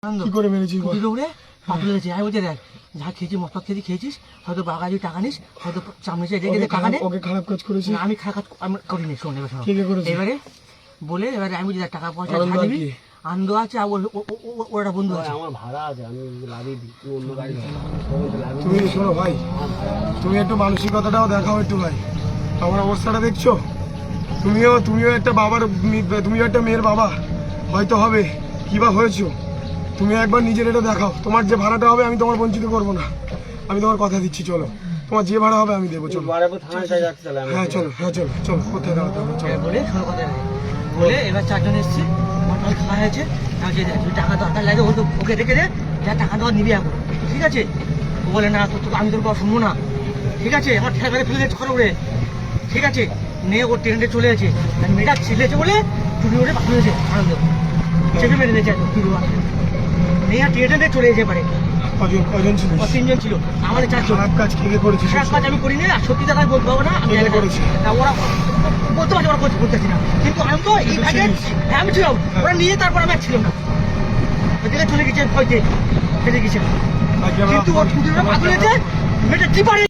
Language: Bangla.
কি করে মেরেছিস? দৌড়ে পাটুলে গেছে। আমি বলছি দেখ যা খেয়েছিস মশলা খেয়েছিস হয়তো বাগাজি টাকা নিস হয়তো সামনে রেখে টাকা নেই। ওকে খারাপ কাজ করেছিস? আমি খারাপ কাজ আমি করিনি। শোন এবার শোন এবারে বলে এবারে আমি বলছি টাকা পয়সা দিবি আনন্দ আছে আর ওরা বন্ধু আছে আমার ভাড়া আছে আমি লাগিয়ে দিই তুই অন্য গাড়ি তুমি শোনো ভাই, তুমি একটু মানসিকতাটাও দেখাও একটু ভাই। আমার অবস্থাটা দেখছো? তুমিও একটা বাবার, তুমিও একটা মেয়ের বাবা হয়তো হবে কি বা হয়েছো। তুমি একবার নিজের এটা দেখাও। তোমার যে ভাড়াটা হবে আমি তোমার বঞ্চিত করবো না, আমি তোমার কথা দিচ্ছি। চলো তোমার যে ভাড়া হবে আমি দেবো। চলো হ্যাঁ চলো, হ্যাঁ চলো চলো কোথায় দাঁড়াতে হবে চলো। বলে শোনো কথা বলে এবার চারজন এসছি আমার খাওয়া হয়েছে। টাকা দরকার লাগে ওকে রেখে দে যা টাকা দেওয়া নিবি এখন ঠিক আছে। ও বলে না আমি তোর কথা শুনবো না ঠিক আছে। আমার ঠেলা ফেলে দিয়েছে খরচ করে ঠিক আছে। নিয়ে ওর ট্রেনটা চলে গেছে মেয়েটা ছিলেছে বলে চুরি ওঠে বাকি হয়েছে আনন্দ চেপে মেরে দিয়েছে মেয়ে ট্রেনে চলে যেতে পারে। কজন ছিল? তিনজন ছিল। আমাদের চারজন। খারাপ কাজ কে করেছে? খারাপ কাজ আমি করিনি আর সত্যি কথা বলতে পারবো না। আমি করেছি ওরা বলতে পারছি ওরা করতেছি না কিন্তু আমি তো এই কাজে আমি ছিলাম। ওরা নিয়ে তারপর আমি ছিলাম না ওদিকে চলে গেছে ভয়তে ফেলে গেছে কিন্তু ওর ছুটিটা বাকি হয়েছে মেয়েটা কি পারে।